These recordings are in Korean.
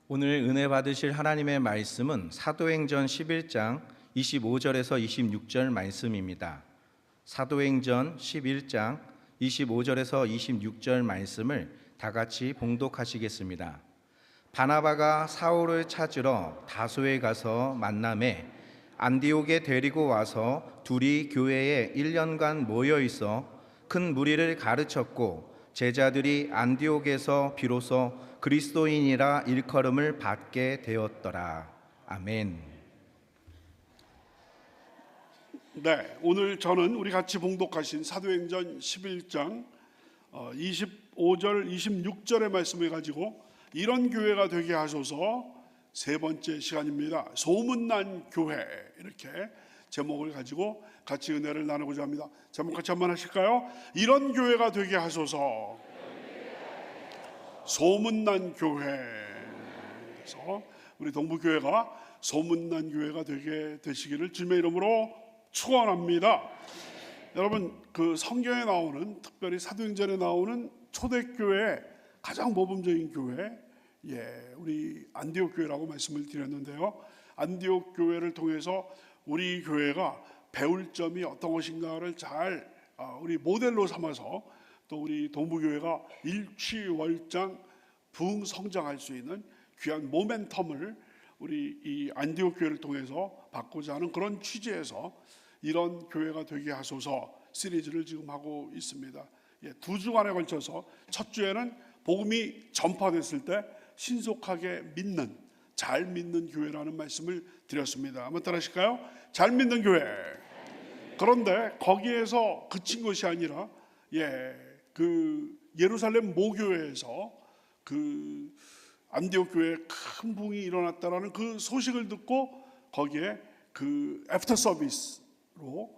오늘 은혜 받으실 하나님의 말씀은 사도행전 11장 25절에서 26절 말씀입니다. 사도행전 11장 25절에서 26절 말씀을 다 같이 봉독하시겠습니다. 바나바가 사울을 찾으러 다소에 가서 만나매 안디옥에 데리고 와서 둘이 교회에 1년간 모여 있어 큰 무리를 가르쳤고 제자들이 안디옥에서 비로소 그리스도인이라 일컬음을 받게 되었더라. 아멘. 네, 오늘 저는 우리 같이 봉독하신 사도행전 11장 25절, 26절의 말씀을 가지고 이런 교회가 되게 하소서 세 번째 시간입니다. 소문난 교회, 이렇게 제목을 가지고 같이 은혜를 나누고자 합니다. 제목 같이 한번 하실까요? 이런 교회가 되게 하소서. 소문난 교회. 그래서 우리 동부교회가 소문난 교회가 되게 되시기를 주님의 이름으로 축원합니다. 여러분, 그 성경에 나오는, 특별히 사도행전에 나오는 초대교회의 가장 모범적인 교회, 우리 안디옥 교회라고 말씀을 드렸는데요. 안디옥 교회를 통해서 우리 교회가 배울 점이 어떤 것인가를 잘 우리 모델로 삼아서 또 우리 동부교회가 일취월장 부흥 성장할 수 있는 귀한 모멘텀을 우리 이 안디옥 교회를 통해서 받고자 하는 그런 취지에서 이런 교회가 되게 하소서 시리즈를 지금 하고 있습니다. 두 주간에 걸쳐서 첫 주에는 복음이 전파됐을 때 신속하게 믿는, 잘 믿는 교회라는 말씀을 드렸습니다. 한번 따라하실까요? 잘 믿는 교회. 그런데 거기에서 그친 것이 아니라 그 예루살렘 모교회에서 그 안디옥 교회에 큰 부흥이 일어났다라는 그 소식을 듣고 거기에 그 애프터 서비스로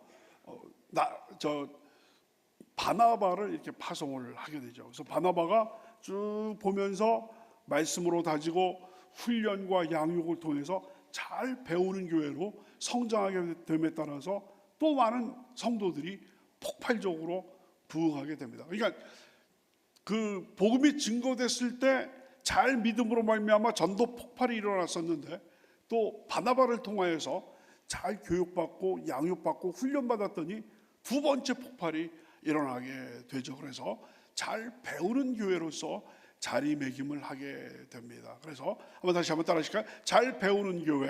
바나바를 이렇게 파송을 하게 되죠. 그래서 바나바가 쭉 보면서 말씀으로 다지고 훈련과 양육을 통해서 잘 배우는 교회로 성장하게 됨에 따라서 또 많은 성도들이 폭발적으로 부흥하게 됩니다. 그러니까 그 복음이 증거됐을 때 잘 믿음으로 말미암아 전도 폭발이 일어났었는데 또 바나바를 통하여서 잘 교육받고 양육받고 훈련받았더니 두 번째 폭발이 일어나게 되죠. 그래서 잘 배우는 교회로서 자리매김을 하게 됩니다. 그래서 다시 한번 따라하실까요? 잘 배우는 교회.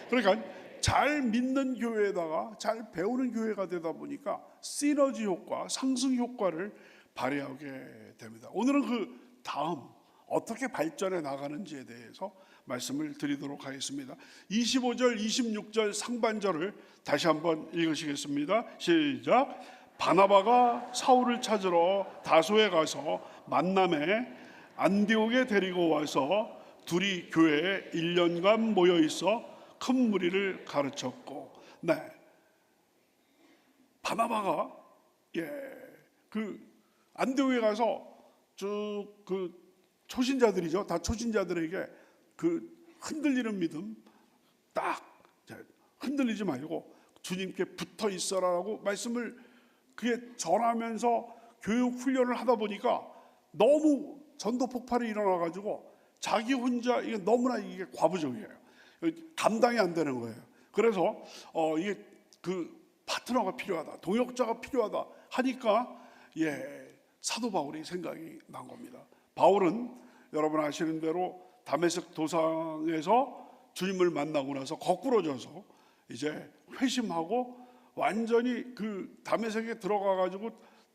그러니까 잘 믿는 교회에다가 잘 배우는 교회가 되다 보니까 시너지 효과, 상승 효과를 발휘하게 됩니다. 오늘은 그 다음 어떻게 발전해 나가는지에 대해서 말씀을 드리도록 하겠습니다. 25절, 26절 상반절을 다시 한번 읽으시겠습니다. 시작. 바나바가 사울을 찾으러 다소에 가서 만나매 안디옥에 데리고 와서 둘이 교회에 1년간 모여 있어 큰 무리를 가르쳤고, 바나바가 그 안디옥에 가서 쭉 그 초신자들이죠. 다 초신자들에게 그 흔들리는 믿음, 딱 흔들리지 말고 주님께 붙어 있어라라고 말씀을 그게 전하면서 교육 훈련을 하다 보니까 너무 전도 폭발이 일어나가지고 자기 혼자 이게 너무나 이게 과부적이에요. 감당이 안 되는 거예요. 그래서 이게 그 파트너가 필요하다, 동역자가 필요하다 하니까 사도 바울이 생각이 난 겁니다. 바울은 여러분 아시는 대로 다메섹 도상에서 주님을 만나고 나서 거꾸로져서 이제 회심하고 완전히 그 다메섹에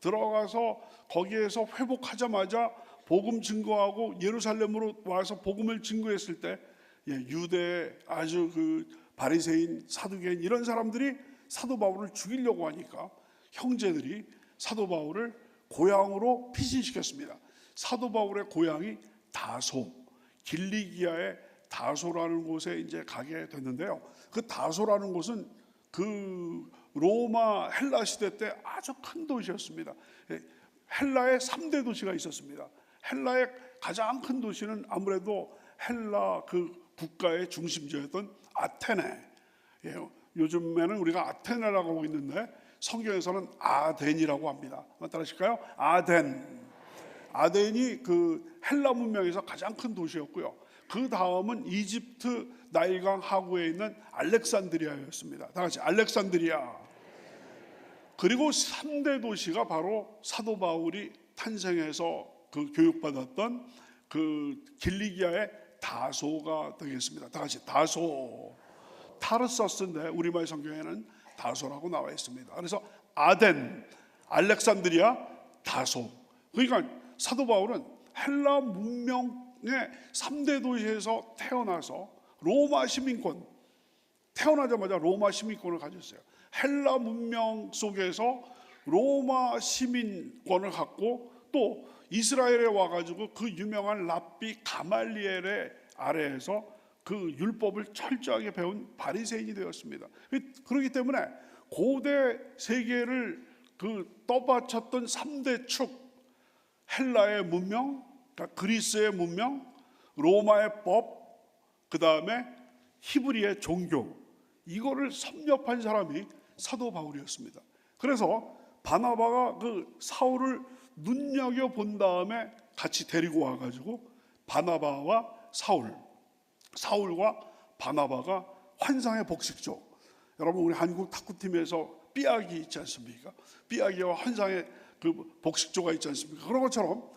들어가서 거기에서 회복하자마자 복음 증거하고 예루살렘으로 와서 복음을 증거했을 때 유대 아주 그 바리새인, 사두개인 이런 사람들이 사도 바울을 죽이려고 하니까 형제들이 사도 바울을 고향으로 피신시켰습니다. 사도 바울의 고향이 다소, 길리기아의 다소라는 곳에 이제 가게 됐는데요. 그 다소라는 곳은 그 로마 헬라 시대 때 아주 큰 도시였습니다. 헬라의 3대 도시가 있었습니다. 헬라의 가장 큰 도시는 아무래도 헬라 그 국가의 중심지였던 아테네. 요즘에는 우리가 아테네라고 하고 있는데 성경에서는 아덴이라고 합니다. 따라하실까요? 아덴이 그 헬라 문명에서 가장 큰 도시였고요. 그 다음은 이집트 나일강 하구에 있는 알렉산드리아였습니다. 다 같이 알렉산드리아. 그리고 3대 도시가 바로 사도 바울이 탄생해서 그 교육받았던 그 길리기아의 다소가 되겠습니다. 다 같이 다소. 타르서스인데 우리말 성경에는 다소라고 나와 있습니다. 그래서 아덴, 알렉산드리아, 다소. 그러니까 사도 바울은 헬라 문명의 3대 도시에서 태어나서 로마 시민권, 태어나자마자 로마 시민권을 가졌어요. 헬라 문명 속에서 로마 시민권을 갖고 또 이스라엘에 와가지고 그 유명한 랍비 가말리엘의 아래에서 그 율법을 철저하게 배운 바리새인이 되었습니다. 그렇기 때문에 고대 세계를 그 떠받쳤던 3대 축, 헬라의 문명, 그러니까 그리스의 문명, 로마의 법, 그 다음에 히브리의 종교, 이거를 섭렵한 사람이 사도 바울이었습니다. 그래서 바나바가 그 사울을 눈여겨 본 다음에 같이 데리고 와가지고 바나바와 사울과 바나바가 환상의 복식조. 여러분 우리 한국 탁구팀에서 삐약이 있지 않습니까? 삐약이와 환상의 그 복식조가 있지 않습니까? 그런 것처럼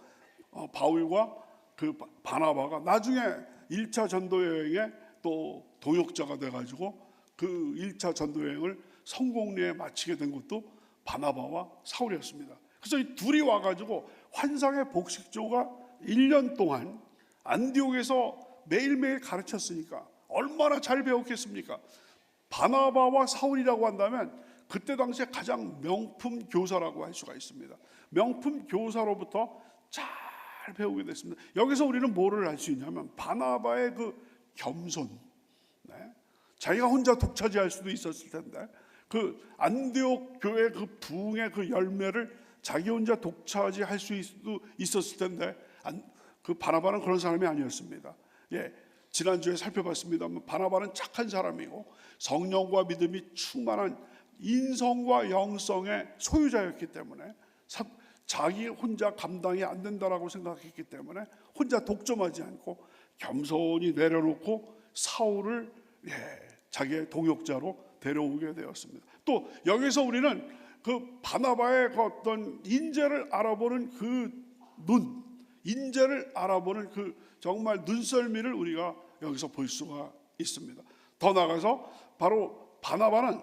바울과 그 바나바가 나중에 1차 전도 여행에 또 동역자가 돼가지고 그 1차 전도 여행을 성공리에 마치게 된 것도 바나바와 사울이었습니다. 그래서 이 둘이 와가지고 환상의 복식조가 1년 동안 안디옥에서 매일매일 가르쳤으니까 얼마나 잘 배웠겠습니까? 바나바와 사울이라고 한다면 그때 당시에 가장 명품 교사라고 할 수가 있습니다. 명품 교사로부터 잘 배우게 됐습니다. 여기서 우리는 뭐를 알 수 있냐면 바나바의 그 겸손, 네? 자기가 혼자 독차지할 수도 있었을 텐데 그 안디옥 교회 그 부흥의 그 열매를 자기 혼자 독차지할 수도 있었을 텐데 그 바나바는 그런 사람이 아니었습니다. 예, 지난주에 살펴봤습니다만 바나바는 착한 사람이고 성령과 믿음이 충만한 인성과 영성의 소유자였기 때문에 자기 혼자 감당이 안 된다라고 생각했기 때문에 혼자 독점하지 않고 겸손히 내려놓고 사울을 자기의 동역자로 데려오게 되었습니다. 또 여기서 우리는 그 바나바의 그 어떤 인재를 알아보는 그 눈, 인재를 알아보는 그 정말 눈썰미를 우리가 여기서 볼 수가 있습니다. 더 나아가서 바로 바나바는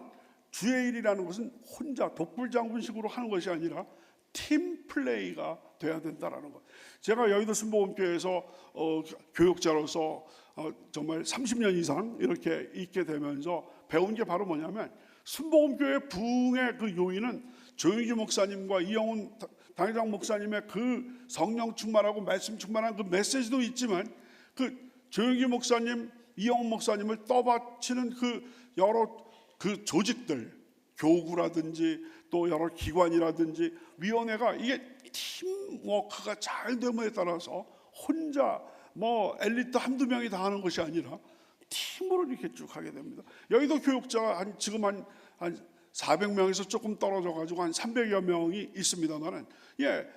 주의 일이라는 것은 혼자 독불장군식으로 하는 것이 아니라 팀 플레이가 돼야 된다라는 것. 제가 여의도 순복음교회에서 교육자로서 정말 30년 이상 이렇게 있게 되면서 배운 게 바로 뭐냐면 순복음교회 부흥의 그 요인은 조영기 목사님과 이영훈 당회장 목사님의 그 성령 충만하고 말씀 충만한 그 메시지도 있지만 그 조영기 목사님, 이영훈 목사님을 떠받치는 그 여러 그 조직들, 교구라든지 또 여러 기관이라든지 위원회가 이게 팀워크가 잘 됨에 따라서 혼자 뭐 엘리트 한두 명이 다 하는 것이 아니라 팀으로 이렇게 쭉 하게 됩니다. 여의도 교육자가 지금 한 400명에서 조금 떨어져 가지고 한 300여 명이 있습니다만은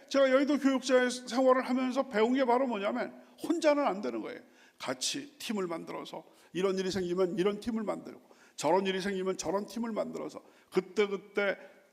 제가 여의도 교육자의 생활을 하면서 배운 게 바로 뭐냐면 혼자는 안 되는 거예요. 같이 팀을 만들어서 이런 일이 생기면 이런 팀을 만들고 저런 일이 생기면 저런 팀을 만들어서 그때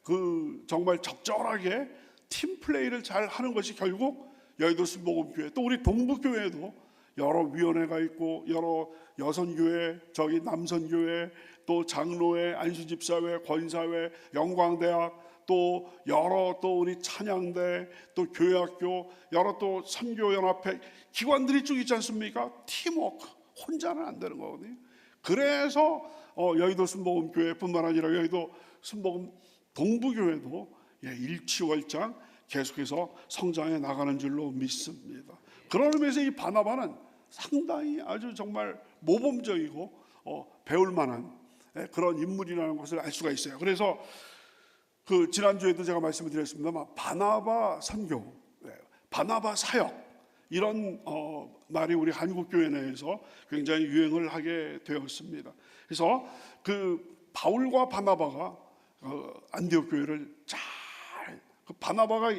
그 정말 적절하게 팀 플레이를 잘 하는 것이 결국 여의도 순복음교회 또 우리 동부교회도 여러 위원회가 있고 여러 여선교회, 저기 남선교회, 또 장로회, 안수집사회, 권사회, 영광대학, 또 여러 또 우리 찬양대, 또 교회학교, 여러 또 선교연합회 기관들이 쭉 있지 않습니까? 팀워크, 혼자는 안 되는 거거든요. 그래서 여의도 순복음교회뿐만 아니라 여의도 순복음 동부교회도 일치월장 계속해서 성장해 나가는 줄로 믿습니다. 그런 의미에서 이 바나바는 상당히 아주 정말 모범적이고 배울 만한 그런 인물이라는 것을 알 수가 있어요. 그래서 그 지난주에도 제가 말씀을 드렸습니다만 바나바 선교, 바나바 사역 이런 말이 우리 한국 교회 내에서 굉장히 유행을 하게 되었습니다. 그래서 그 바울과 바나바가 안디옥 교회를 그 바나바가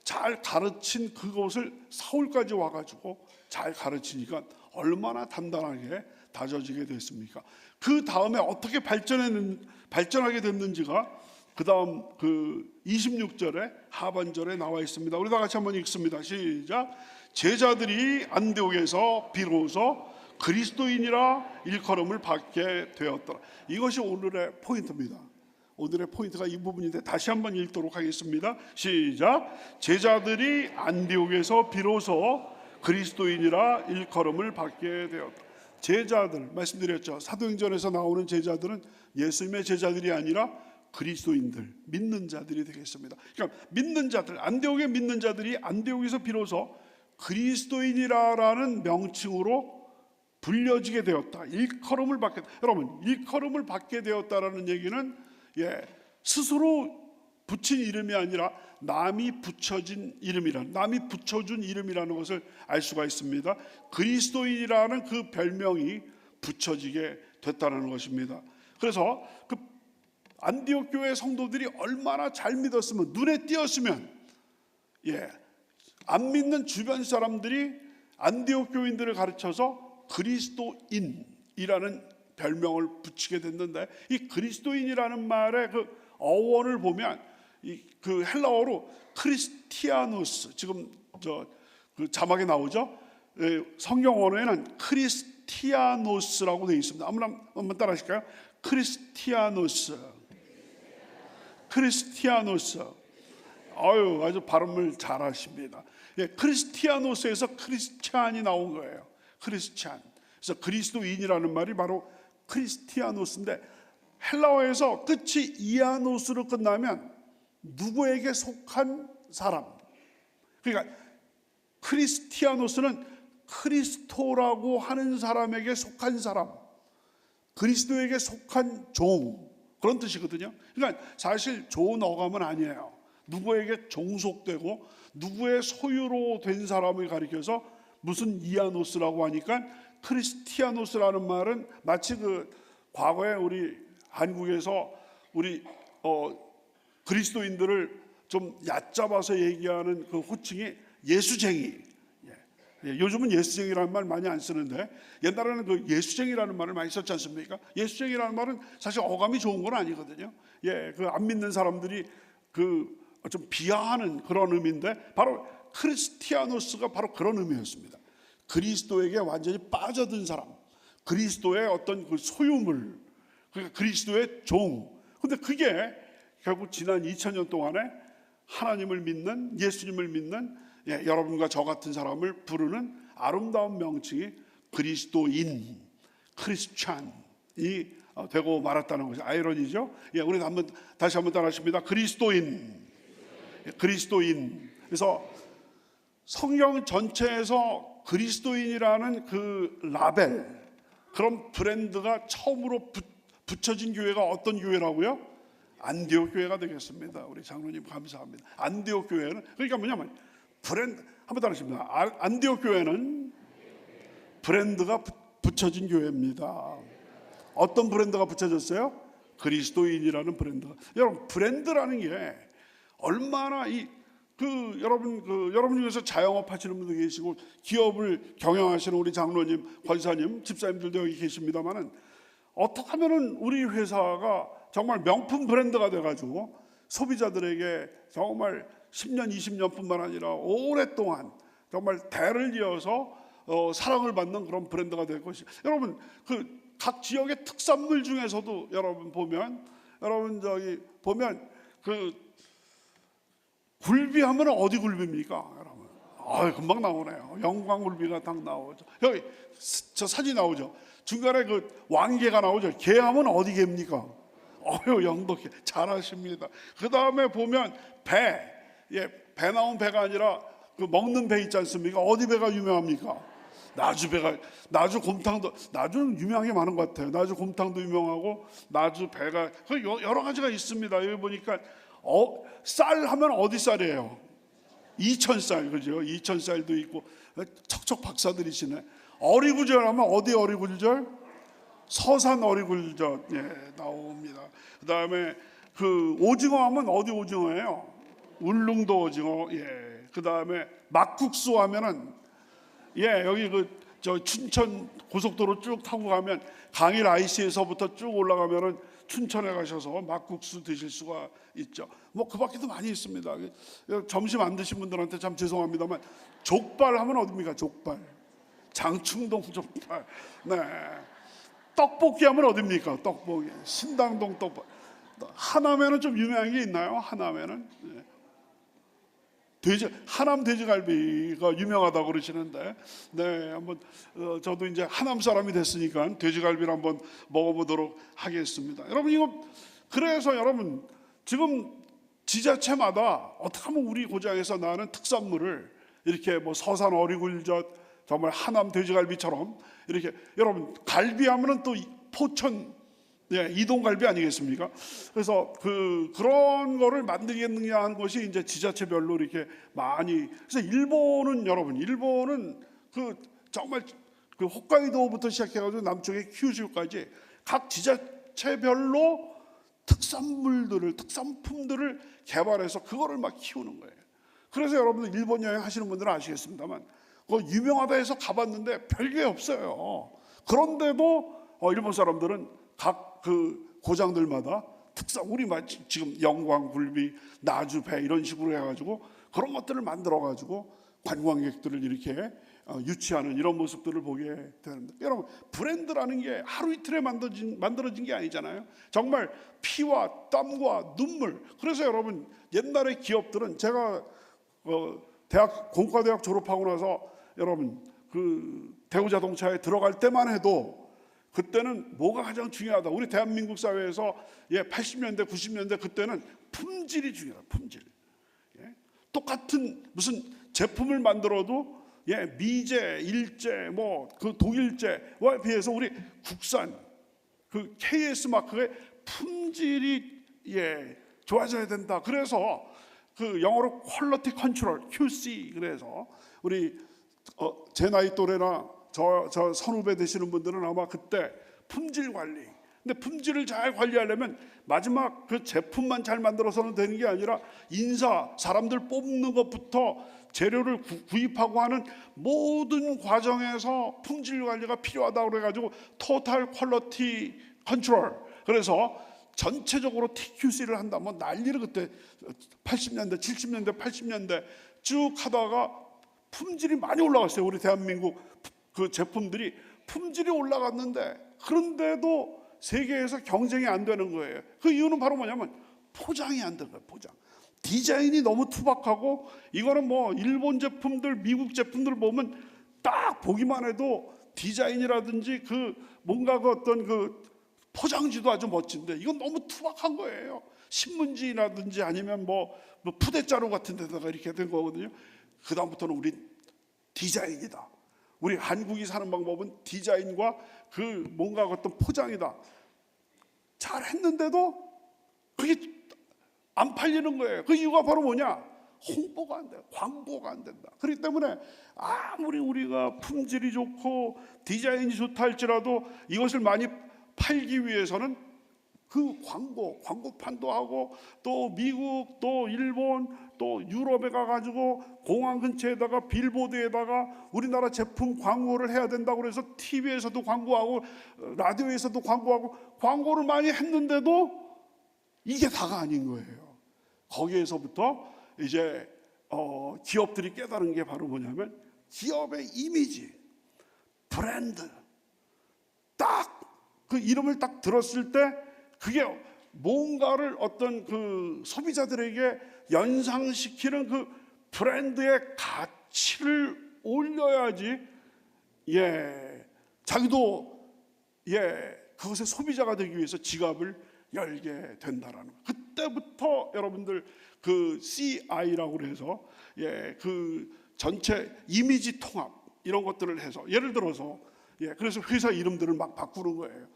잘 가르친 그것을 사울까지 와가지고 잘 가르치니까 얼마나 단단하게 다져지게 됐습니까? 그 다음에 어떻게 발전하게 됐는지가 그 다음 그 26절에 하반절에 나와 있습니다. 우리 다 같이 한번 읽습니다. 시작. 제자들이 안디옥에서 비로소 그리스도인이라 일컬음을 받게 되었더라. 이것이 오늘의 포인트입니다. 오늘의 포인트가 이 부분인데 다시 한번 읽도록 하겠습니다. 시작. 제자들이 안디옥에서 비로소 그리스도인이라 일컬음을 받게 되었다. 제자들 말씀드렸죠. 사도행전에서 나오는 제자들은 예수님의 제자들이 아니라 그리스도인들, 믿는 자들이 되겠습니다. 그러니까 믿는 자들, 안디옥의 믿는 자들이 안디옥에서 비로소 그리스도인이라는 명칭으로 불려지게 되었다. 일컬음을 받게. 여러분, 일컬음을 받게 되었다라는 얘기는 스스로 붙인 이름이 아니라 남이 붙여준 이름이라는 것을 알 수가 있습니다. 그리스도인이라는 그 별명이 붙여지게 됐다는 것입니다. 그래서 그 안디옥 교회 성도들이 얼마나 잘 믿었으면, 눈에 띄었으면, 안 믿는 주변 사람들이 안디옥 교인들을 가르쳐서 그리스도인이라는 별명을 붙이게 됐는데, 이 그리스도인이라는 말의 그 어원을 보면 그 헬라어로 크리스티아누스, 지금 그 자막에 나오죠. 성경 언어에는 크리스티아노스라고 되어 있습니다. 한번 따라 하실까요? 크리스티아노스. 아주 발음을 잘하십니다. 크리스티아노스에서 크리스찬이 나온 거예요. 크리스찬. 그래서 그리스도인이라는 말이 바로 크리스티아노스인데, 헬라어에서 끝이 이아노스로 끝나면 누구에게 속한 사람. 그러니까 크리스티아노스는 크리스토라고 하는 사람에게 속한 사람, 그리스도에게 속한 종, 그런 뜻이거든요. 그러니까 사실 좋은 어감은 아니에요. 누구에게 종속되고 누구의 소유로 된 사람을 가리켜서 무슨 이아노스라고 하니까, 크리스티아노스라는 말은 마치 그 과거에 우리 한국에서 우리 그리스도인들을 좀 얕잡아서 얘기하는 그 호칭이 예수쟁이. 요즘은 예수쟁이라는 말 많이 안 쓰는데, 옛날에는 그 예수쟁이라는 말을 많이 썼지 않습니까? 예수쟁이라는 말은 사실 어감이 좋은 건 아니거든요. 그 안 믿는 사람들이 그 좀 비하하는 그런 의미인데, 바로 크리스티아노스가 바로 그런 의미였습니다. 그리스도에게 완전히 빠져든 사람, 그리스도의 어떤 그 소유물, 그러니까 그리스도의 종. 근데 그게 결국 지난 2000년 동안에 하나님을 믿는, 예수님을 믿는 여러분과 저 같은 사람을 부르는 아름다운 명칭이 그리스도인, 크리스찬이 되고 말았다는 것이 아이러니죠. 우리 다시 한번 따라하십니다. 그리스도인. 그래서 성경 전체에서 그리스도인이라는 그 라벨, 그런 브랜드가 처음으로 붙여진 교회가 어떤 교회라고요? 안디옥 교회가 되겠습니다. 우리 장로님 감사합니다. 안디옥 교회는, 그러니까 뭐냐면 브랜드, 한번 따라하십니다. 안디옥 교회는 브랜드가 붙여진 교회입니다. 어떤 브랜드가 붙여졌어요? 그리스도인이라는 브랜드가. 여러분, 브랜드라는 게 얼마나 여러분 중에서 자영업 하시는 분도 계시고 기업을 경영하시는 우리 장로님, 권사님, 집사님들도 여기 계십니다만은, 어떻게 하면은 우리 회사가 정말 명품 브랜드가 돼가지고 소비자들에게 정말 10년, 20년뿐만 아니라 오랫동안 정말 대를 이어서 사랑을 받는 그런 브랜드가 될 것이. 여러분, 그 각 지역의 특산물 중에서도 여러분 보면 그 굴비하면 어디 굴비입니까, 여러분? 금방 나오네요. 영광굴비가 딱 나오죠. 여기 저 사진 나오죠. 중간에 그 왕개가 나오죠. 개하면 어디 개입니까? 영덕개. 잘하십니다. 그 다음에 보면 배 나온 배가 아니라 그 먹는 배 있지 않습니까? 어디 배가 유명합니까? 나주 배가, 나주 곰탕도, 나주는 유명한 게 많은 것 같아요. 나주 곰탕도 유명하고, 나주 배가, 여러 가지가 있습니다. 여기 보니까 쌀 하면 어디 쌀이에요? 이천쌀, 그죠? 이천쌀도 있고, 척척 박사들이시네. 어리구절 하면 어디 어리구절? 서산 어리굴젓, 나옵니다. 그 다음에 그 오징어 하면 어디 오징어예요? 울릉도 오징어. 그 다음에 막국수 하면은 여기 그 저 춘천 고속도로 쭉 타고 가면 강일 IC에서부터 쭉 올라가면은 춘천에 가셔서 막국수 드실 수가 있죠. 뭐 그 밖에도 많이 있습니다. 점심 안 드신 분들한테 참 죄송합니다만 족발 하면 어딥니까? 족발. 장충동 족발. 네. 떡볶이 하면 어딥니까? 떡볶이. 신당동 떡볶이. 하남에는 좀 유명한 게 있나요? 하남에는 하남 돼지갈비가 유명하다고 그러시는데, 네, 한번 저도 이제 하남 사람이 됐으니까 돼지갈비를 한번 먹어보도록 하겠습니다. 여러분 이거 그래서 여러분 지금 지자체마다 어떻게 하면 우리 고장에서 나는 특산물을 이렇게 뭐 서산 어리굴젓, 정말 하남 돼지갈비처럼 이렇게 여러분 갈비하면은 또 포천 이동갈비 아니겠습니까? 그래서 그런 거를 만들겠느냐 하는 것이 이제 지자체별로 이렇게 많이. 그래서 일본은 정말 홋카이도부터 시작해가지고 남쪽의 큐슈까지 각 지자체별로 특산품들을 개발해서 그거를 막 키우는 거예요. 그래서 여러분들 일본 여행 하시는 분들은 아시겠습니다만 유명하다 해서 가봤는데 별게 없어요. 그런데도 일본 사람들은 각 고장들마다 우리 지금 영광굴비, 나주배 이런 식으로 해가지고 그런 것들을 만들어가지고 관광객들을 이렇게 유치하는 이런 모습들을 보게 되는데, 여러분 브랜드라는 게 하루 이틀에 만들어진 게 아니잖아요. 정말 피와 땀과 눈물. 그래서 여러분 옛날에 기업들은 제가 공과대학 졸업하고 나서 여러분 대우자동차에 들어갈 때만 해도 그때는 뭐가 가장 중요하다. 우리 대한민국 사회에서 80년대, 90년대 그때는 품질이 중요하다. 품질. 똑같은 무슨 제품을 만들어도 미제, 일제, 독일제와 비해서 우리 국산 KS 마크의 품질이 좋아져야 된다. 그래서 영어로 퀄리티 컨트롤 QC. 그래서 우리 제 나이 또래나 저 선후배 되시는 분들은 아마 그때 품질 관리. 근데 품질을 잘 관리하려면 마지막 그 제품만 잘 만들어서는 되는 게 아니라 사람들 뽑는 것부터 재료를 구입하고 하는 모든 과정에서 품질 관리가 필요하다고 그래가지고 토탈 퀄리티 컨트롤. 그래서 전체적으로 TQC를 한다. 뭐 난리를 그때 80년대, 70년대, 80년대 쭉 하다가 품질이 많이 올라갔어요. 우리 대한민국 제품들이 품질이 올라갔는데 그런데도 세계에서 경쟁이 안 되는 거예요. 그 이유는 바로 뭐냐면 포장이 안 되는 거예요. 포장. 디자인이 너무 투박하고, 이거는 뭐 일본 제품들, 미국 제품들 보면 딱 보기만 해도 디자인이라든지 뭔가 어떤 포장지도 아주 멋진데 이건 너무 투박한 거예요. 신문지라든지 아니면 뭐 푸대자루 같은 데다가 이렇게 된 거거든요. 그 다음부터는 우리 디자인이다. 우리 한국이 사는 방법은 디자인과 뭔가 어떤 포장이다. 잘 했는데도 그게 안 팔리는 거예요. 그 이유가 바로 뭐냐? 홍보가 안 돼요. 광고가 안 된다. 그렇기 때문에 아무리 우리가 품질이 좋고 디자인이 좋다 할지라도 이것을 많이 팔기 위해서는 광고판도 하고, 또 미국, 또 일본, 또 유럽에 가가지고 공항 근처에다가 빌보드에다가 우리나라 제품 광고를 해야 된다고 그래서 TV에서도 광고하고 라디오에서도 광고하고 광고를 많이 했는데도 이게 다가 아닌 거예요. 거기에서부터 이제 기업들이 깨달은 게 바로 뭐냐면 기업의 이미지, 브랜드. 딱 그 이름을 딱 들었을 때 그게 뭔가를 어떤 소비자들에게 연상시키는 브랜드의 가치를 올려야지 자기도 그것의 소비자가 되기 위해서 지갑을 열게 된다라는 거. 그때부터 여러분들 CI라고 그래서 전체 이미지 통합 이런 것들을 해서, 예를 들어서 그래서 회사 이름들을 막 바꾸는 거예요.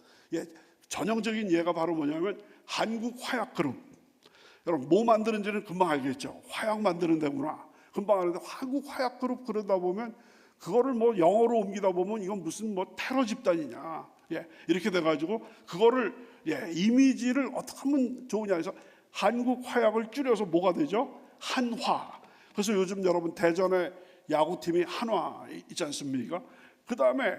전형적인 예가 바로 뭐냐면 한국화약그룹. 여러분 뭐 만드는지는 금방 알겠죠. 화약 만드는 데구나. 금방 아는데 한국화약그룹 그러다 보면 그거를 뭐 영어로 옮기다 보면 이건 무슨 테러 집단이냐. 이렇게 돼가지고 그거를 이미지를 어떻게 하면 좋으냐 해서 한국화약을 줄여서 뭐가 되죠? 한화. 그래서 요즘 여러분 대전에 야구팀이 한화 있지 않습니까? 그 다음에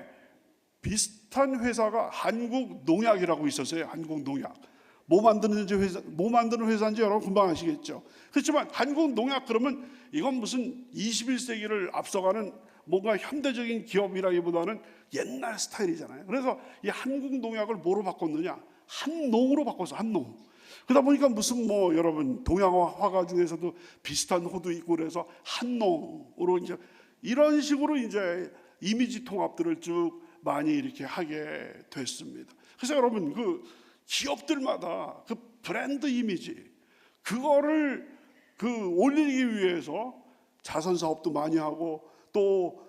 비슷한 회사가 한국농약이라고 있었어요. 한국농약. 뭐 만드는 회사인지 여러분 금방 아시겠죠. 그렇지만 한국농약 그러면 이건 무슨 21세기를 앞서가는 뭔가 현대적인 기업이라기보다는 옛날 스타일이잖아요. 그래서 이 한국농약을 뭐로 바꿨느냐? 한농으로 바꿨어. 한농. 그러다 보니까 무슨 뭐 여러분 동양화 화가 중에서도 비슷한 호도 있고 그래서 한농으로 이제 이런 식으로 이제 이미지 통합들을 쭉 많이 이렇게 하게 됐습니다. 그래서 여러분 그 기업들마다 그 브랜드 이미지 그거를 그 올리기 위해서 자선 사업도 많이 하고 또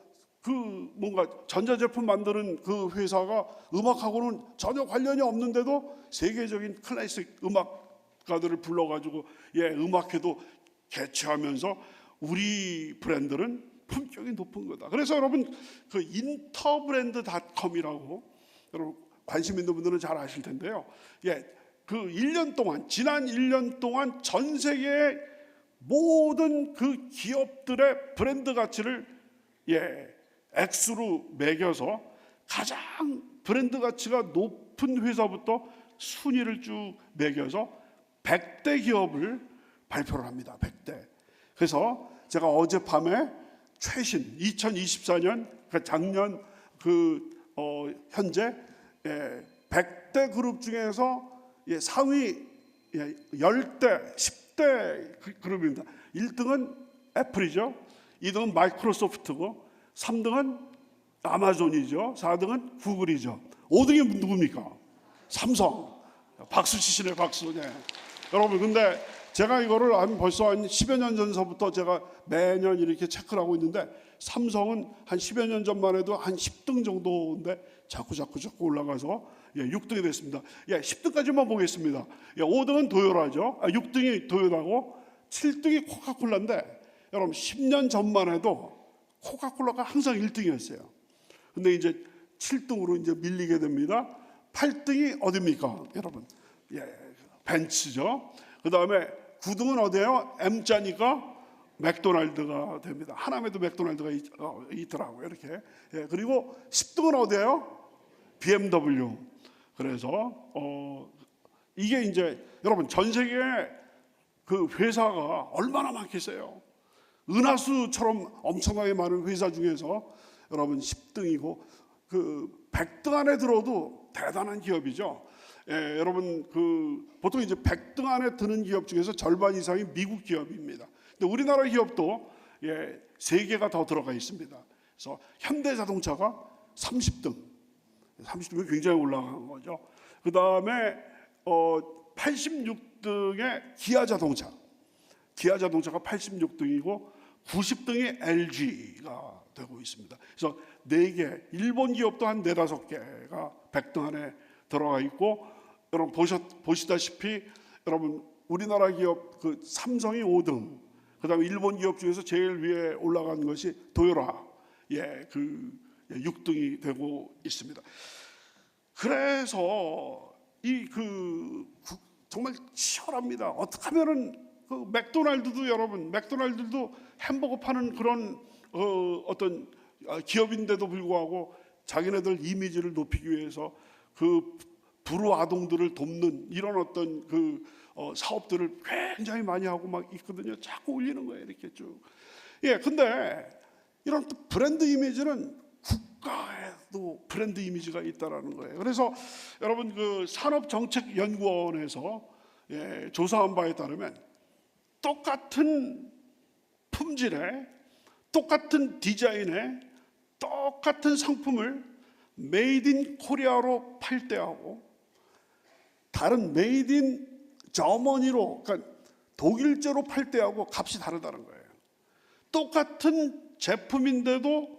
그 뭔가 전자제품 만드는 그 회사가 음악하고는 전혀 관련이 없는데도 세계적인 클래식 음악가들을 불러가지고 음악회도 개최하면서 우리 브랜드는 품격이 높은 거다. 그래서 여러분 그 인터브랜드닷컴이라고 여러분 관심 있는 분들은 잘 아실 텐데요. 그 1년 동안 지난 1년 동안 전 세계의 모든 그 기업들의 브랜드 가치를 액수로 매겨서 가장 브랜드 가치가 높은 회사부터 순위를 쭉 매겨서 100대 기업을 발표를 합니다. 100대. 그래서 제가 어젯밤에 최신 2024년 그러니까 작년 현재 100대 그룹 중에서 상위 10대, 10대 그룹입니다. 1등은 애플이죠. 2등은 마이크로소프트고 3등은 아마존이죠. 4등은 구글이죠. 5등이 누굽니까? 삼성. 박수 치시네, 박수. 네. 여러분, 근데 제가 이거를 벌써 한 10여 년 전서부터 제가 매년 이렇게 체크를 하고 있는데 삼성은 한 10여 년 전만 해도 한 10등 정도인데 자꾸 올라가서 6등이 됐습니다. 10등까지만 보겠습니다. 5등은 도요라죠. 6등이 도요라고 7등이 코카콜라인데 여러분 10년 전만 해도 코카콜라가 항상 1등이었어요. 근데 이제 7등으로 이제 밀리게 됩니다. 8등이 어디입니까? 여러분. 벤츠죠. 그 다음에 9등은 어디예요? M자니까 맥도날드가 됩니다. 하남에도 맥도날드가 있더라고요. 이렇게. 그리고 10등은 어디예요? BMW. 그래서 이게 이제 여러분 전 세계에 그 회사가 얼마나 많겠어요? 은하수처럼 엄청나게 많은 회사 중에서 여러분 10등이고 그 100등 안에 들어도 대단한 기업이죠. 여러분 그 보통 이제 100등 안에 드는 기업 중에서 절반 이상이 미국 기업입니다. 근데 우리나라 기업도 3개가 더 들어가 있습니다. 그래서 현대자동차가 30등이 굉장히 올라간 거죠. 그 다음에 86등의 기아자동차가 86등이고 90등이 LG가 되고 있습니다. 그래서 4개, 일본 기업도 한 4, 5개가 100등 안에 들어가 있고 여러분 보시다시피 여러분 우리나라 기업 그 삼성이 5등, 그다음에 일본 기업 중에서 제일 위에 올라간 것이 도요라, 그 6등이 되고 있습니다. 그래서 정말 치열합니다. 어떻게 하면은 그 맥도날드도 여러분 맥도날드도 햄버거 파는 그런 어떤 기업인데도 불구하고 자기네들 이미지를 높이기 위해서 그 불우아동들을 돕는 이런 어떤 그 사업들을 굉장히 많이 하고 막 있거든요. 자꾸 올리는 거예요, 이렇게 쭉. 근데 이런 또 브랜드 이미지는 국가에도 브랜드 이미지가 있다라는 거예요. 그래서 여러분 그 산업정책연구원에서 조사한 바에 따르면 똑같은 품질에 똑같은 디자인에 똑같은 상품을 메이드 인 코리아로 팔 때하고 다른 메이드 인 저머니로 그러니까 독일제로 팔 때하고 값이 다르다는 거예요. 똑같은 제품인데도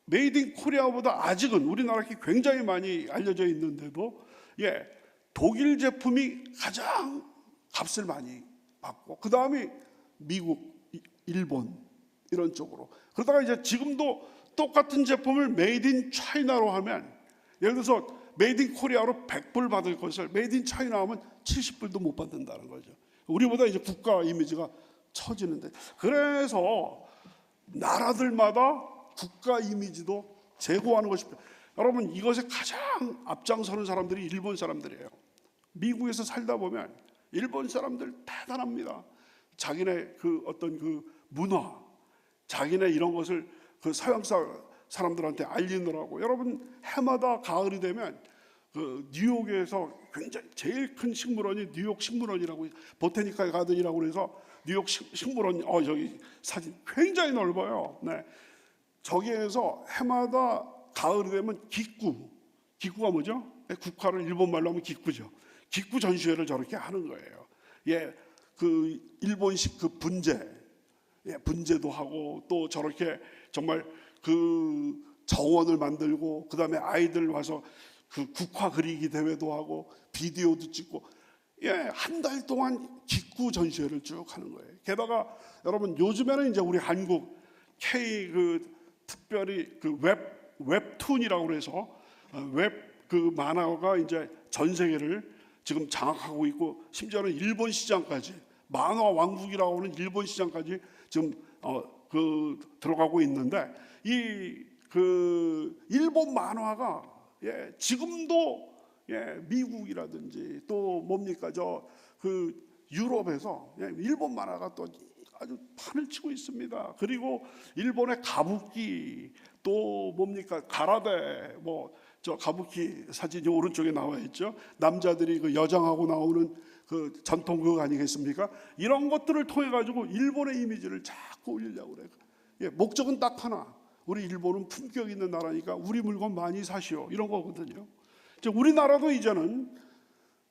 메이드 인 코리아보다 아직은 우리나라에 굉장히 많이 알려져 있는데도 독일 제품이 가장 값을 많이 받고 그 다음이 미국, 일본 이런 쪽으로 그러다가 이제 지금도 똑같은 제품을 메이드 인 차이나로 하면 예를 들어서 메이드 인 코리아로 100불 받을 것을 메이드 인 차이나 하면 70불도 못 받는다는 거죠. 우리보다 이제 국가 이미지가 처지는데 그래서 나라들마다 국가 이미지도 제고하는 것이 여러분 이것에 가장 앞장서는 사람들이 일본 사람들이에요. 미국에서 살다 보면 일본 사람들 대단합니다. 자기네 그 어떤 그 문화, 자기네 이런 것을 그 서양 사람들한테 알리느라고 여러분 해마다 가을이 되면 그 뉴욕에서 굉장히 제일 큰 식물원이 뉴욕 식물원이라고 보테니컬 가든이라고 그래서 뉴욕 식물원 저기 사진 굉장히 넓어요. 네. 저기에서 해마다 가을이 되면 기구가 뭐죠? 국화를 일본 말로 하면 기구죠. 기구 전시회를 저렇게 하는 거예요. 예, 그 일본식 그 분재도 하고 또 저렇게 정말 그 정원을 만들고 그 다음에 아이들 와서 그 국화 그리기 대회도 하고 비디오도 찍고 한 달 동안 기구 전시회를 쭉 하는 거예요. 게다가 여러분 요즘에는 이제 우리 한국 K 그 특별히 그 웹툰이라고 그래서 웹 그 만화가 이제 전 세계를 지금 장악하고 있고 심지어는 일본 시장까지 만화 왕국이라고 하는 일본 시장까지 지금 그 들어가고 있는데 이 그 일본 만화가 지금도 미국이라든지 또 뭡니까 저 그 유럽에서 일본 만화가 또 아주 판을 치고 있습니다. 그리고 일본의 가부키 또 뭡니까 가라데 저 가부키 사진이 오른쪽에 나와 있죠. 남자들이 그 여장하고 나오는 그 전통 그거 아니겠습니까? 이런 것들을 통해 가지고 일본의 이미지를 자꾸 올리려고 그래요. 목적은 딱 하나. 우리 일본은 품격 있는 나라니까 우리 물건 많이 사시오 이런 거거든요. 우리나라도 이제는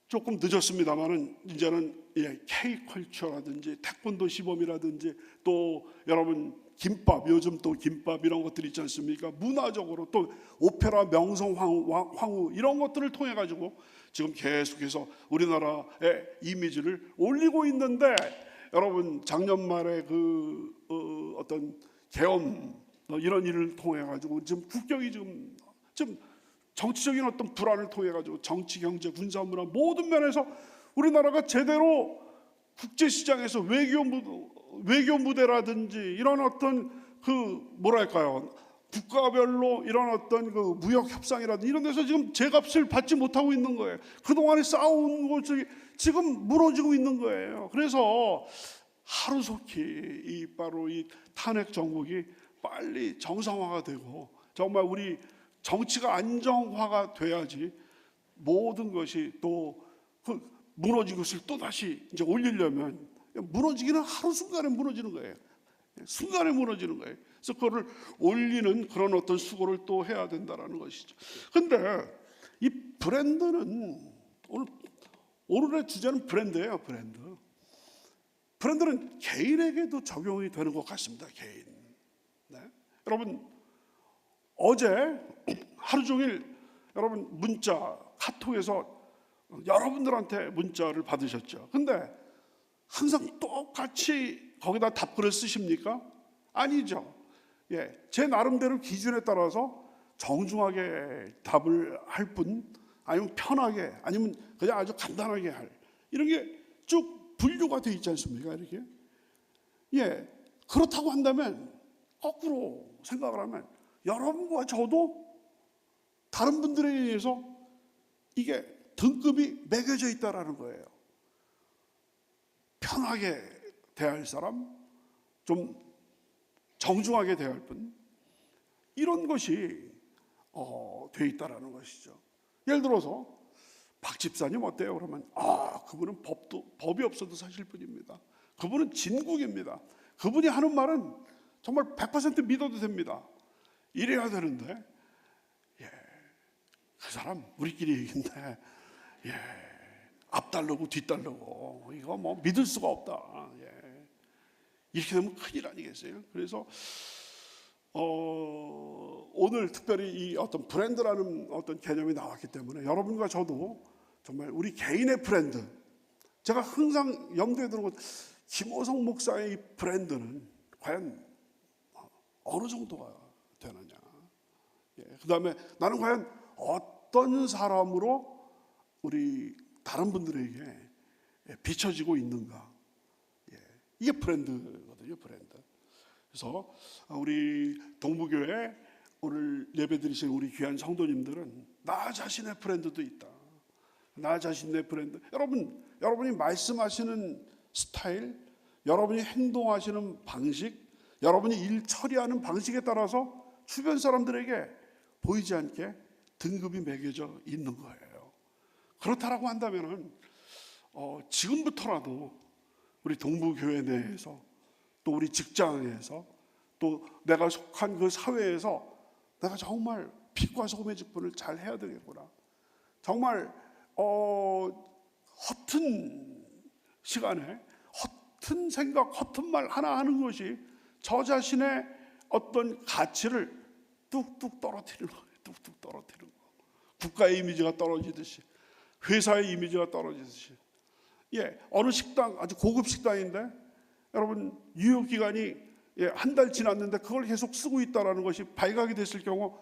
조금 늦었습니다만은 이제는 K컬처라든지 태권도 시범이라든지 또 여러분 김밥 요즘 또 김밥 이런 것들 있지 않습니까? 문화적으로 또 오페라 명성 황후 이런 것들을 통해 가지고 지금 계속해서 우리나라의 이미지를 올리고 있는데 여러분 작년 말에 그 어떤 계엄 이런 일을 통해 가지고 지금 국격이 지금 정치적인 어떤 불안을 통해 가지고 정치, 경제, 군사, 문화 모든 면에서 우리나라가 제대로 국제 시장에서 외교 무대라든지 이런 어떤 그 뭐랄까요 국가별로 이런 어떤 그 무역 협상이라든지 이런 데서 지금 제값을 받지 못하고 있는 거예요. 그동안에 쌓아온 것이 지금 무너지고 있는 거예요. 그래서 하루속히 바로 이 탄핵 정국이 빨리 정상화가 되고 정말 우리 정치가 안정화가 돼야지 모든 것이 또 무너진 것을 또 다시 이제 올리려면 무너지기는 하루 순간에 무너지는 거예요. 순간에 무너지는 거예요. 그래서 그거를 올리는 그런 어떤 수고를 또 해야 된다라는 것이죠. 근데 이 브랜드는 오늘의 주제는 브랜드예요. 브랜드는 개인에게도 적용이 되는 것 같습니다. 개인. 네. 여러분 어제 하루 종일 여러분 문자 카톡에서 여러분들한테 문자를 받으셨죠. 근데 항상 똑같이 거기다 답글을 쓰십니까? 아니죠. 제 나름대로 기준에 따라서 정중하게 답을 할 뿐, 아니면 편하게, 아니면 그냥 아주 간단하게 할 이런 게 쭉 분류가 돼 있지 않습니까? 이렇게. 그렇다고 한다면 거꾸로 생각을 하면 여러분과 저도 다른 분들에 의해서 이게 등급이 매겨져 있다라는 거예요. 편하게 대할 사람, 좀 정중하게 대할 분, 이런 것이 돼 있다라는 것이죠. 예를 들어서 박 집사님 어때요? 그러면 그분은 법이 없어도 사실 분입니다. 그분은 진국입니다. 그분이 하는 말은 정말 100% 믿어도 됩니다. 이래야 되는데 그 사람 우리끼리 얘기인데 앞달르고 뒤달르고 이거 뭐 믿을 수가 없다. 이렇게 되면 큰일 아니겠어요? 그래서 오늘 특별히 이 어떤 브랜드라는 어떤 개념이 나왔기 때문에 여러분과 저도 정말 우리 개인의 브랜드, 제가 항상 염두에 두는 것, 김호성 목사의 이 브랜드는 과연 어느 정도가 되느냐. 그 다음에 나는 과연 어떤 사람으로 우리 다른 분들에게 비춰지고 있는가. 이게 브랜드거든요, 브랜드. 그래서 우리 동부교회 오늘 예배드리신 우리 귀한 성도님들은 나 자신의 브랜드도 있다. 나 자신의 브랜드. 여러분이 말씀하시는 스타일, 여러분이 행동하시는 방식, 여러분이 일 처리하는 방식에 따라서 주변 사람들에게 보이지 않게 등급이 매겨져 있는 거예요. 그렇다라고 한다면은 지금부터라도 우리 동부교회 내에서, 또 우리 직장에서, 또 내가 속한 그 사회에서 내가 정말 빛과 소금의 직분을 잘 해야 되겠구나. 정말 허튼 시간에 허튼 생각, 허튼 말 하나 하는 것이 저 자신의 어떤 가치를 뚝뚝 떨어뜨리는 거예요. 뚝뚝 떨어뜨리는 거. 국가의 이미지가 떨어지듯이, 회사의 이미지가 떨어지듯이. 어느 식당, 아주 고급 식당인데 여러분 유효 기간이 한 달 지났는데 그걸 계속 쓰고 있다라는 것이 발각이 됐을 경우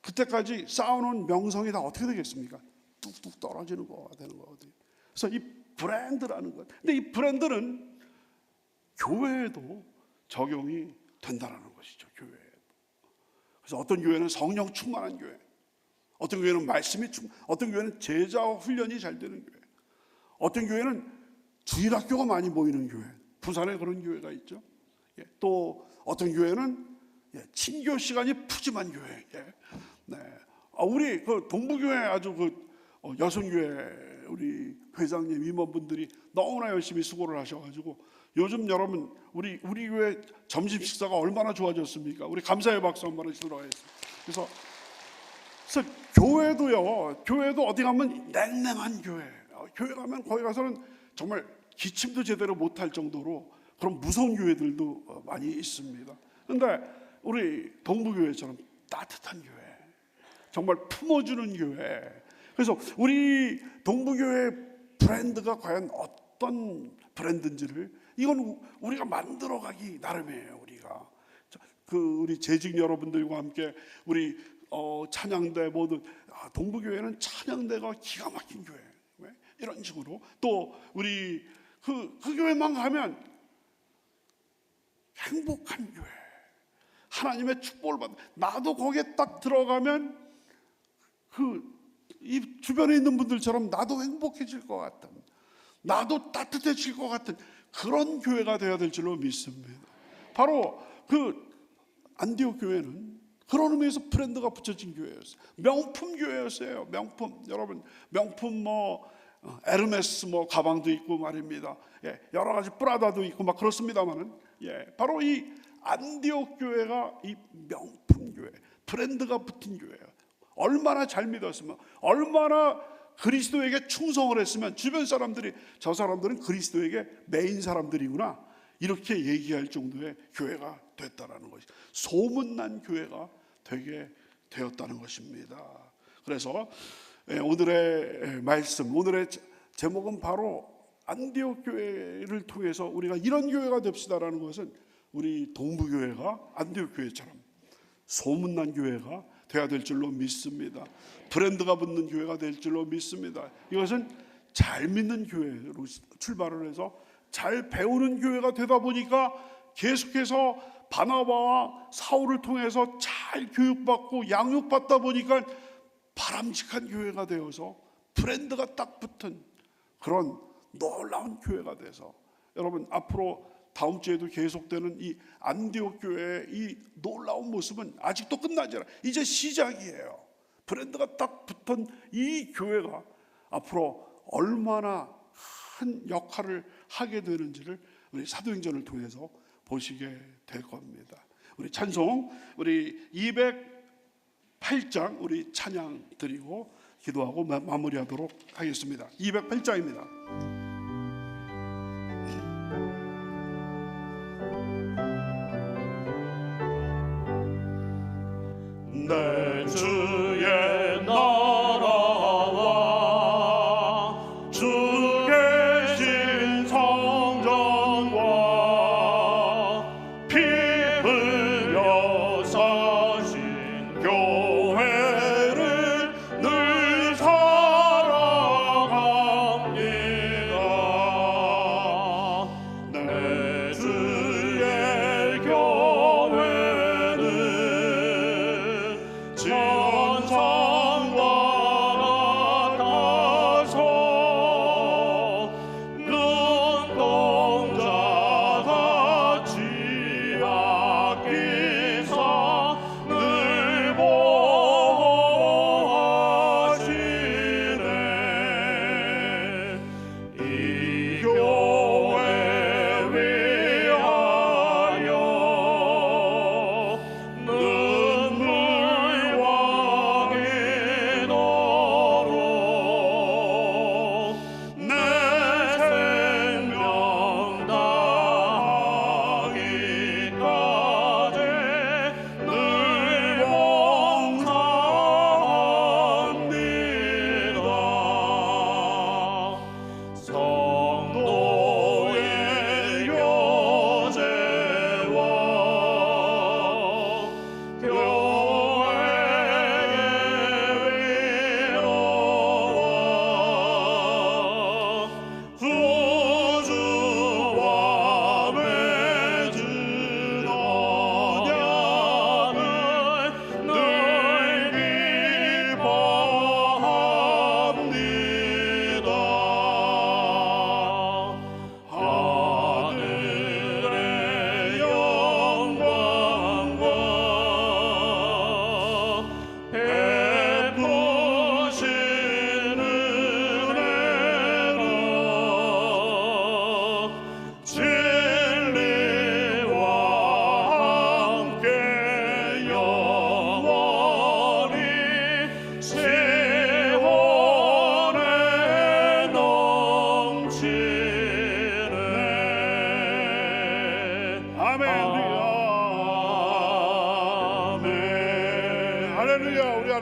그때까지 쌓아놓은 명성이 다 어떻게 되겠습니까? 뚝뚝 떨어지는 거가 되는 거거든요. 그래서 이 브랜드라는 것. 근데 이 브랜드는 교회에도 적용이 된다는 것이죠. 교회에도. 그래서 어떤 교회는 성령 충만한 교회, 어떤 교회는 말씀이 어떤 교회는 제자와 훈련이 잘 되는 교회, 어떤 교회는 주일학교가 많이 모이는 교회. 부산에 그런 교회가 있죠. 또 어떤 교회는 친교 시간이 푸짐한 교회. 네. 우리 그 동부교회 아주 여성교회 우리 회장님 임원분들이 너무나 열심히 수고를 하셔가지고 요즘 여러분 우리 교회 점심 식사가 얼마나 좋아졌습니까? 우리 감사의 박수 한번 해주도록 하겠습니다. 그래서 교회도 어디 가면 냉랭한 교회. 교회 가면 거기 가서는 정말 기침도 제대로 못할 정도로 그런 무서운 교회들도 많이 있습니다. 그런데 우리 동부교회처럼 따뜻한 교회, 정말 품어주는 교회. 그래서 우리 동부교회 브랜드가 과연 어떤 브랜드인지를 이건 우리가 만들어가기 나름이에요. 우리 재직 여러분들과 함께 우리 찬양대 모두 동부교회는 찬양대가 기가 막힌 교회. 이런 식으로 또 우리 그 교회만 가면 행복한 교회, 하나님의 축복을 받는. 나도 거기에 딱 들어가면 이 주변에 있는 분들처럼 나도 행복해질 것 같은, 나도 따뜻해질 것 같은 그런 교회가 되어야 될 줄로 믿습니다. 바로 안디옥 교회는 그런 의미에서 브랜드가 붙여진 교회였어요. 명품 교회였어요. 명품. 여러분 명품 에르메스 가방도 있고 말입니다. 여러 가지 프라다도 있고 막 그렇습니다만은 바로 이 안디옥 교회가 이 명품 교회, 브랜드가 붙은 교회예요. 얼마나 잘 믿었으면, 얼마나 그리스도에게 충성을 했으면 주변 사람들이 저 사람들은 그리스도에게 메인 사람들이구나 이렇게 얘기할 정도의 교회가 됐다라는 것이, 소문난 교회가 되게 되었다는 것입니다. 그래서 오늘의 말씀, 오늘의 제목은 바로 안디옥 교회를 통해서 우리가 이런 교회가 됩시다라는 것은 우리 동부교회가 안디옥 교회처럼 소문난 교회가 되어야 될 줄로 믿습니다. 브랜드가 붙는 교회가 될 줄로 믿습니다. 이것은 잘 믿는 교회로 출발을 해서 잘 배우는 교회가 되다 보니까 계속해서 바나바와 사울을 통해서 잘 교육받고 양육받다 보니까 바람직한 교회가 되어서 브랜드가 딱 붙은 그런 놀라운 교회가 돼서, 여러분 앞으로 다음 주에도 계속되는 이 안디옥 교회의 이 놀라운 모습은 아직도 끝나지 않아요. 이제 시작이에요. 브랜드가 딱 붙은 이 교회가 앞으로 얼마나 큰 역할을 하게 되는지를 우리 사도행전을 통해서 보시게 될 겁니다. 우리 찬송, 우리 208장 우리 찬양 드리고 기도하고 마무리하도록 하겠습니다. 208장입니다. 내 주의 나라와 주 계신 성전과 피 흘려 사신 교회를 늘 사랑합니다. 내 주의 교회는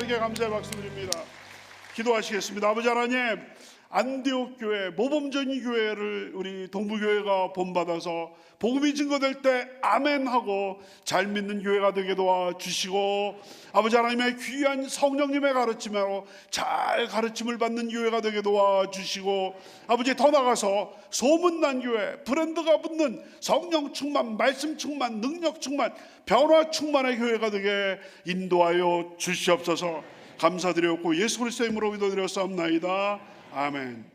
하나님께 감사의 박수드립니다. 기도하시겠습니다. 아버지 하나님, 안디옥 교회, 모범적인 교회를 우리 동부교회가 본받아서 복음이 증거될 때 아멘하고 잘 믿는 교회가 되게 도와주시고, 아버지 하나님의 귀한 성령님의 가르침으로 잘 가르침을 받는 교회가 되게 도와주시고, 아버지 더 나가서 소문난 교회, 브랜드가 붙는 성령 충만, 말씀 충만, 능력 충만, 변화 충만의 교회가 되게 인도하여 주시옵소서. 감사드렸고 예수 그리스도의 이름으로 기도드렸사옵나이다. 아멘.